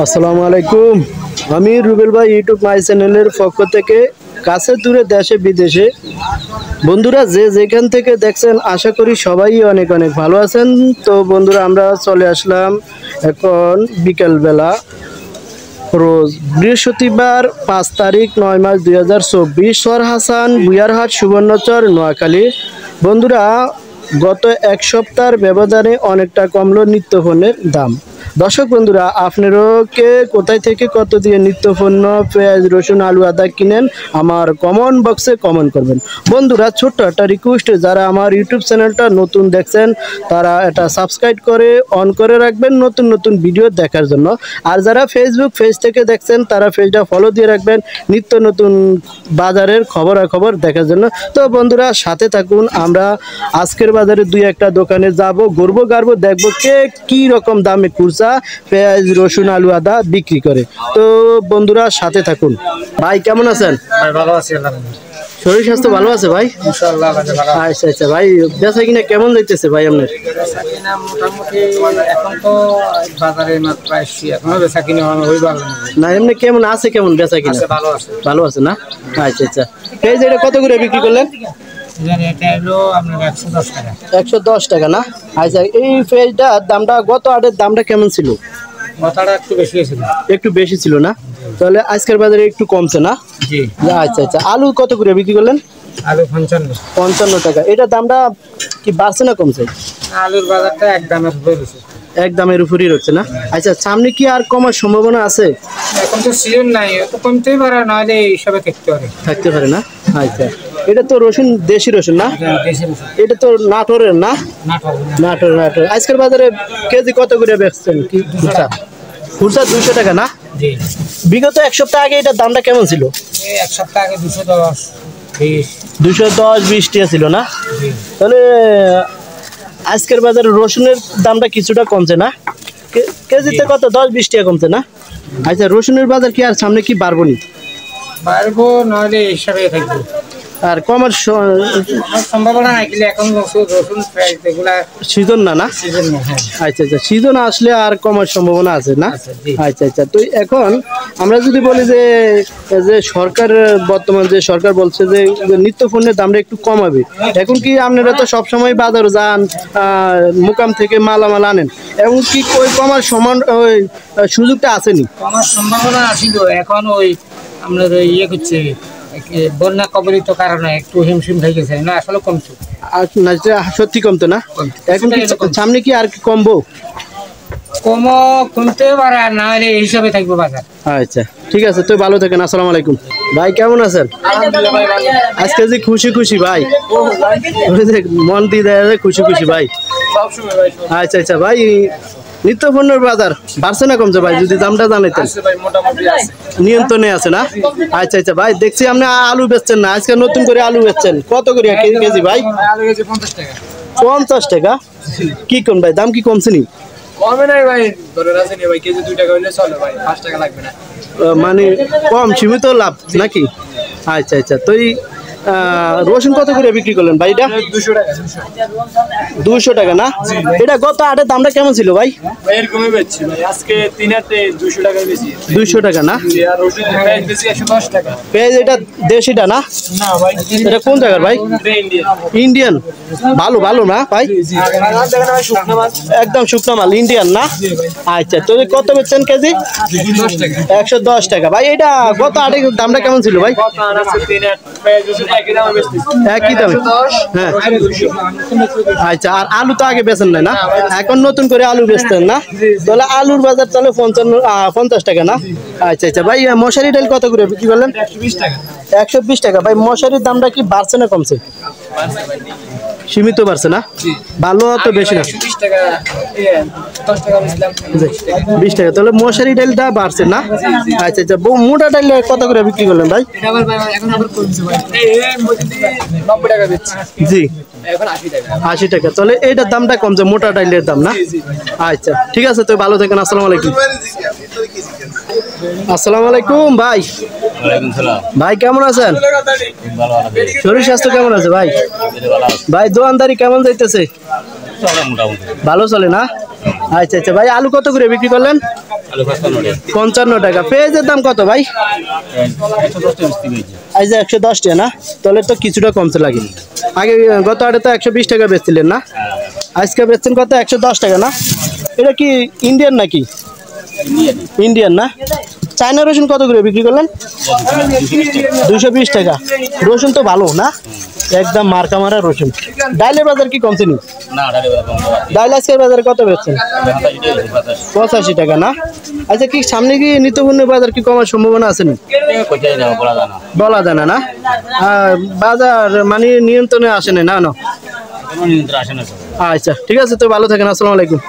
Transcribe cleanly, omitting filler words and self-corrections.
আসসালামু আলাইকুম। আমি রুবেল ভাই ইউটিউব মাই চ্যানেলের পক্ষ থেকে কাছে দূরে দেশে বিদেশে বন্ধুরা যে যেখান থেকে দেখছেন আশা করি সবাই অনেক অনেক ভালো আছেন। তো বন্ধুরা আমরা চলে আসলাম এখন বিকেলবেলা, রোজ বৃহস্পতিবার 5 তারিখ 9 মার্চ 2024, সরহাসান বুয়ারহাট সুবর্ণচর নোয়াখালী। বন্ধুরা গত এক সপ্তাহের ব্যবধানে অনেকটা কমলো নিত্যপণ্যের দাম। দর্শক বন্ধুরা আপনারও কে কোথায় থেকে কত দিয়ে নিত্যপণ্য পেঁয়াজ রসুন আলু আদা কিনেন আমার কমেন্ট বক্সে কমেন্ট করবেন। বন্ধুরা ছোট্ট একটা রিকোয়েস্ট, যারা আমার ইউটিউব চ্যানেলটা নতুন দেখছেন তারা এটা সাবস্ক্রাইব করে অন করে রাখবেন নতুন নতুন ভিডিও দেখার জন্য। আর যারা ফেসবুক পেজ থেকে দেখছেন তারা পেজটা ফলো দিয়ে রাখবেন নিত্য নতুন বাজারের খবরাখবর দেখার জন্য। তো বন্ধুরা সাথে থাকুন, আমরা আজকের বাজারে দুই একটা দোকানে যাব, ঘুরবো গাড়বো, দেখবো কে কি রকম দামে খুচরা পেঁয়াজ রসুন আলু আদা বিক্রি করে। তো বন্ধুরা সাথে থাকুন। ভাই কেমন আছেন? ভালো আছি, শরীর স্বাস্থ্য ভালো আছে ভাই? ইনশাআল্লাহ ভালো। আচ্ছা আচ্ছা ভাই, বেচা কিনা কেমন যাইতেছে ভাই আপনার? মোটামুটি এখন তো বাজারে মাত্র আসছি, এখনো বেচা কিনা ওই ভালো না, এমনি কেমন আছে, কেমন বেচা কিনা? ভালো আছে, ভালো আছে না? আচ্ছা আচ্ছা। পেঁয়াজ এটা কত করে বিক্রি করলেন? এটা হলো আপনার 110 টাকা। 110 টাকা না? আচ্ছা, এই পেঁয়াজটার দামটা গত হাটের দামটা কেমন ছিল? মাথাটা একটু বেশি ছিল। একটু বেশি ছিল না? তাহলে আজকের বাজারে একটু কমছে না? জি। আচ্ছা আচ্ছা। আলু কত করে বিক্রি করলেন? আলু 55। 55 টাকা। এটার দামটা কি বাড়ছে না কমছে? আলুর বাজারটা এক দামের উপরে রয়েছে। এক দামের উপরই রয়েছে না? আচ্ছা, সামনে কি আর কমার সম্ভাবনা আছে? এখন তো সিজন নাই, তো কমতেই পারে, নাহলে এইসবে থাকতে পারে না? আচ্ছা, এটা তো রসুন দেশি রসুন না? এটা তো নাটোরের না? নাটোর। আজকের বাজারে কেজি কত করে বেচছেন? কি খুচরা 200 টাকা না? বিগত এক সপ্তাহ আগে এটার দামটা কেমন ছিল? এক সপ্তাহ আগে 210 20 টাকা ছিল না? তাহলে আজকের বাজারে রসুনের দামটা কিছুটা কমছে না? কেজিতে কত 10-20 টাকা কমছে না? আচ্ছা, রসুনের বাজার কি আর সামনে কি বাড়বো নি? পারবো, নাহলে হিসাবে থাকবো। আর কমার সম্ভাবনা নাই, কিন্তু এখন রসুন প্রাইস এগুলা সিজন না? সিজন না। আচ্ছা আচ্ছা, সিজন আসলে আর কমার সম্ভাবনা আছে না? আচ্ছা আচ্ছা। তো এখন আমরা যদি বলি যে সরকার, বর্তমান যে সরকার বলছে যে নিত্য পণ্যের দামটা একটু কমাবে, এখন কি আপনারা তো সবসময় বাজার যান, মোকাম থেকে মালামাল আনেন, এবং কি ওই কমার সমান ওই সুযোগটা আসেনি? কমার সম্ভাবনা আসিল, এখন ওই আপনার ইয়ে করছে বন্যা কবলিত কারণে একটু হিমশিম হয়ে গেছে, না আসলে কমছে না? সত্যি কমতো না? এখন কি সামনে কি আর কমবো? কমতে পারে, না হলে এই হিসাবে থাকবো বাজার। আচ্ছা ঠিক আছে, তো ভালো থাকেন। আসসালামু আলাইকুম। ভাই কেমন আছেন? আজকে যে খুশি খুশি ভাই, মন দিয়ে দেয় খুশি খুশি ভাই। আচ্ছা আচ্ছা ভাই, নিত্য পণ্যের বাজার বাড়ছে না কমছে ভাই? যদি দামটা জানাইতেন। নিয়ন্ত্রণে আছে না? আচ্ছা আচ্ছা ভাই, দেখছি আপনি আলু বেচছেন না, আজকে নতুন করে আলু বেচছেন কত করে কেজি ভাই? 50 টাকা। কি কম ভাই, দাম কি কমছে নি? কমে নাই ভাই, ধরে রাখেন ভাই, কেজি 2 টাকা হইলে চলে ভাই, 5 টাকা লাগবে না। মানে কম সীমিত লাভ নাকি? আচ্ছা আচ্ছা। তো রসুন কত করে বিক্রি করলেন ভাই? এটা 200 টাকা না? এটা গত হাটের দামটা কেমন ছিল ভাই? এরকমই বেচছি ভাই, আজকে 3 হাটে 200 টাকা বেশি। 200 টাকা না? আর রসুন বেশি 110 টাকা। পেঁয়াজ এটা দেশিটা না? না ভাই, এটা কোন জায়গার ভাই? ইন্ডিয়ান। ভালো ভালো না ভাই? একদম শুকনো মাল, ইন্ডিয়ান না? আচ্ছা, তো কত বেচছেন কেজি? 110 টাকা ভাই। এটা গত হাটের দামটা কেমন ছিল ভাই? একই দামে? হ্যাঁ। আচ্ছা, আর আলু তো আগে বেচেন না? এখন নতুন করে আলু বেচতেন না? তাহলে আলুর বাজার তাহলে 50 টাকা না? আচ্ছা আচ্ছা ভাই, মশারি ডাল কত করে বিক্রি করলেন? 120 টাকা ভাই। মশারির দামটা কি বাড়ছে না কমছে? সীমিত বাড়ছে না? ভালো তো বেশি না? 20 টাকা। তাহলে মশারি ডালটা বাড়ছে না? আচ্ছা আচ্ছা। মোটা ডাল কত করে বিক্রি করলেন ভাই? জি, 80 টাকা। তাহলে এইটার দামটা কমছে, মোটা ডালের দাম না? আচ্ছা ঠিক আছে, তো ভালো থাকেন। আসসালামু আলাইকুম। আসসালামু আলাইকুম ভাই। ভাই কেমন আছেন? শরীর স্বাস্থ্য কেমন আছে ভাই? ভাই দোকানদারি কেমন যাইতেছে? ভালো চলে না? আচ্ছা আচ্ছা ভাই, আলু কত করে বিক্রি করলেন? 55 টাকা। পেঁয়াজের দাম কত ভাই? আজ 110 টাকা না, তাহলে তো কিছুটা কমতে লাগে। আগে গত হাটে তো 120 টাকা বেচছিলেন না, আজকে বেচছেন কত? 110 টাকা না? এটা কি ইন্ডিয়ান নাকি? ইন্ডিয়ান না? চায়না রসুন কত করে বিক্রি করলেন? 220 টাকা। রসুন তো ভালো না, একদম মার্কা মারা রসুন। ডালের বাজার কি কমছে নি? ডাল আজকের বাজারে কত বেচছেন? 85 টাকা না? আচ্ছা, কি সামনে কি নিত্যপণ্যের বাজার কি কমার সম্ভাবনা আছে নি? বলা যায় না না? বাজার মানে নিয়ন্ত্রণে আসে না? না, আচ্ছা ঠিক আছে, তো ভালো থাকেন, আসসালামু আলাইকুম।